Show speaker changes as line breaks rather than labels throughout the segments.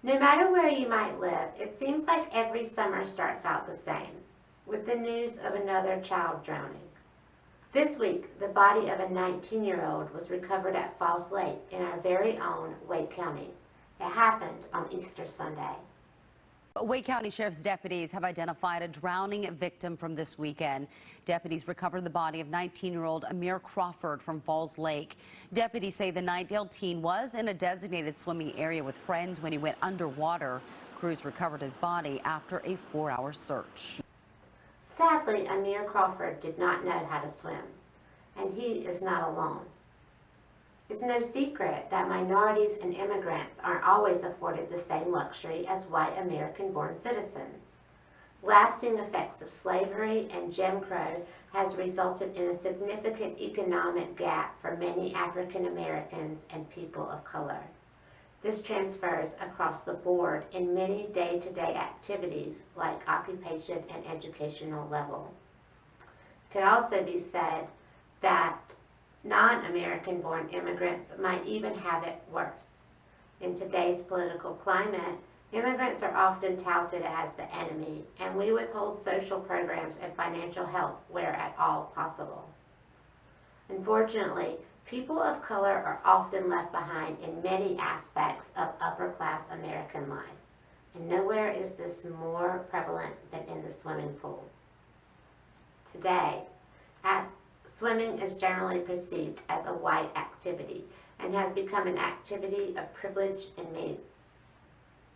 No matter where you might live, it seems like every summer starts out the same, with the news of another child drowning. This week, the body of a 19-year-old was recovered at Falls Lake in our very own Wake County. It happened on Easter Sunday.
Wake County Sheriff's deputies have identified a drowning victim from this weekend. Deputies recovered the body of 19-year-old Amir Crawford from Falls Lake. Deputies say the Nightdale teen was in a designated swimming area with friends when he went underwater. Crews recovered his body after a 4-hour search.
Sadly, Amir Crawford did not know how to swim, and he is not alone. It's no secret that minorities and immigrants aren't always afforded the same luxury as white American-born citizens. Lasting effects of slavery and Jim Crow has resulted in a significant economic gap for many African Americans and people of color. This transfers across the board in many day-to-day activities like occupation and educational level. It could also be said that non-American born immigrants might even have it worse. In today's political climate, immigrants are often touted as the enemy, and we withhold social programs and financial help where at all possible. Unfortunately, people of color are often left behind in many aspects of upper-class American life, and nowhere is this more prevalent than in the swimming pool. Today, swimming is generally perceived as a white activity and has become an activity of privilege and means.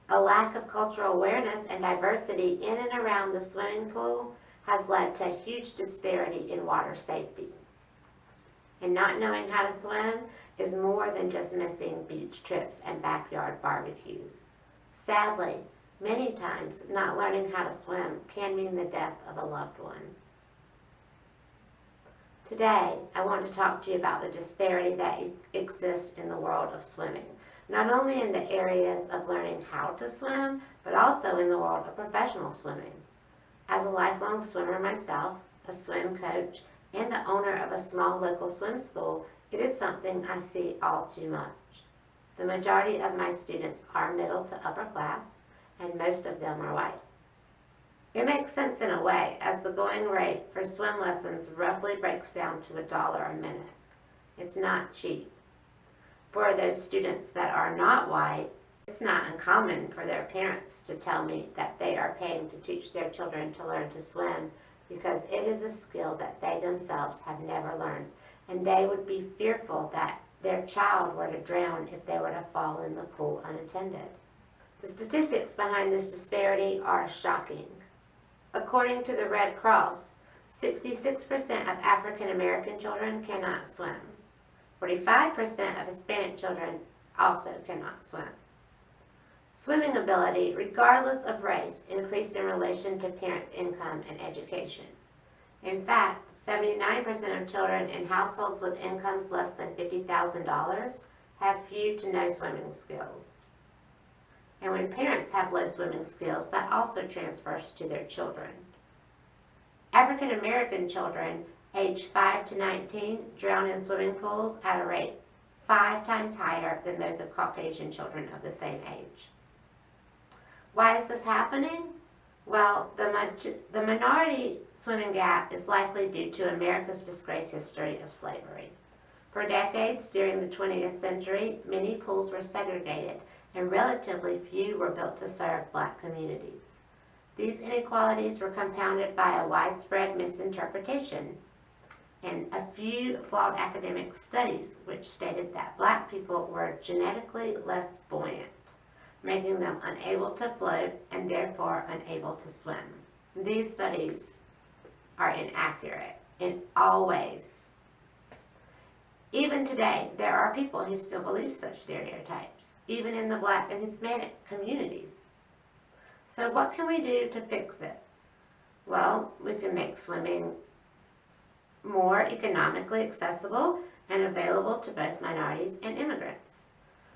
A lack of cultural awareness and diversity in and around the swimming pool has led to a huge disparity in water safety. And not knowing how to swim is more than just missing beach trips and backyard barbecues. Sadly, many times not learning how to swim can mean the death of a loved one. Today, I want to talk to you about the disparity that exists in the world of swimming, not only in the areas of learning how to swim, but also in the world of professional swimming. As a lifelong swimmer myself, a swim coach, and the owner of a small local swim school, it is something I see all too much. The majority of my students are middle to upper class, and most of them are white. It makes sense in a way, as the going rate for swim lessons roughly breaks down to $1 a minute. It's not cheap. For those students that are not white, it's not uncommon for their parents to tell me that they are paying to teach their children to learn to swim because it is a skill that they themselves have never learned, and they would be fearful that their child were to drown if they were to fall in the pool unattended. The statistics behind this disparity are shocking. According to the Red Cross, 66% of African American children cannot swim. 45% of Hispanic children also cannot swim. Swimming ability, regardless of race, increased in relation to parents' income and education. In fact, 79% of children in households with incomes less than $50,000 have few to no swimming skills. And when parents have low swimming skills, that also transfers to their children. African American children aged 5 to 19 drown in swimming pools at a rate 5 times higher than those of Caucasian children of the same age. Why is this happening? Well, the minority swimming gap is likely due to America's disgraced history of slavery. For decades during the 20th century, many pools were segregated, and relatively few were built to serve black communities. These inequalities were compounded by a widespread misinterpretation and a few flawed academic studies which stated that black people were genetically less buoyant, making them unable to float and therefore unable to swim. These studies are inaccurate in all ways. Even today, there are people who still believe such stereotypes, even in the black and Hispanic communities. So what can we do to fix it? Well, we can make swimming more economically accessible and available to both minorities and immigrants.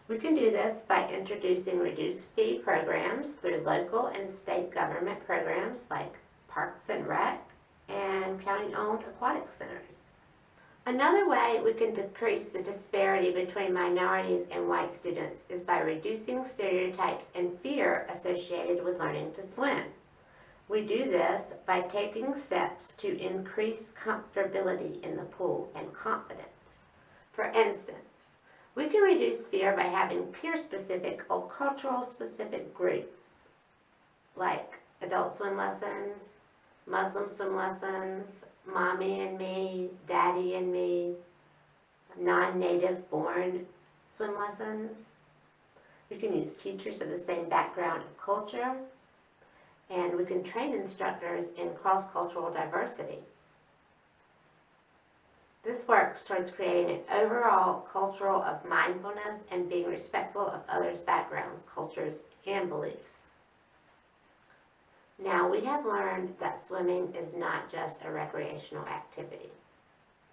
We can do this by introducing reduced fee programs through local and state government programs like Parks and Rec and county-owned aquatic centers. Another way we can decrease the disparity between minorities and white students is by reducing stereotypes and fear associated with learning to swim. We do this by taking steps to increase comfortability in the pool and confidence. For instance, we can reduce fear by having peer-specific or cultural-specific groups, like adult swim lessons, Muslim swim lessons, mommy and me, daddy and me, non-native born swim lessons. We can use teachers of the same background and culture, and we can train instructors in cross-cultural diversity. This works towards creating an overall culture of mindfulness and being respectful of others' backgrounds, cultures, and beliefs. Now, we have learned that swimming is not just a recreational activity,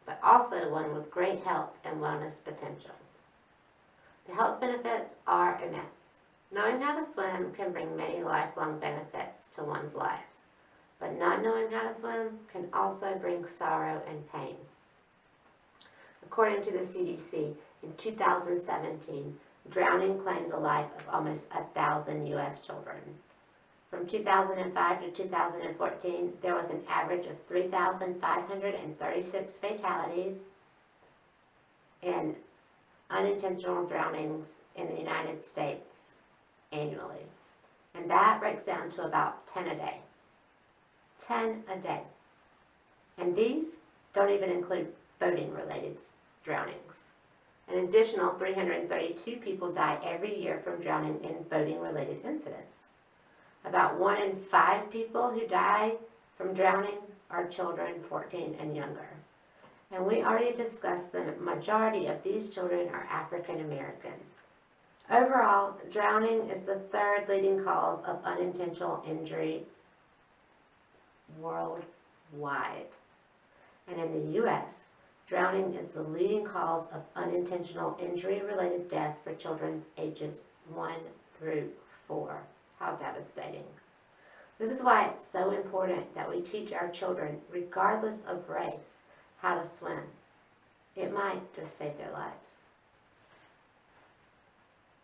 but also one with great health and wellness potential. The health benefits are immense. Knowing how to swim can bring many lifelong benefits to one's lives, but not knowing how to swim can also bring sorrow and pain. According to the CDC, in 2017, drowning claimed the life of almost 1,000 U.S. children. From 2005 to 2014, there was an average of 3,536 fatalities and unintentional drownings in the United States annually. And that breaks down to about 10 a day. 10 a day. And these don't even include boating-related drownings. An additional 332 people die every year from drowning in boating-related incidents. About 1 in 5 people who die from drowning are children 14 and younger. And we already discussed the majority of these children are African American. Overall, drowning is the third leading cause of unintentional injury worldwide. And in the U.S., drowning is the leading cause of unintentional injury-related death for children ages 1 through 4. How devastating. This is why it's so important that we teach our children, regardless of race, how to swim. It might just save their lives.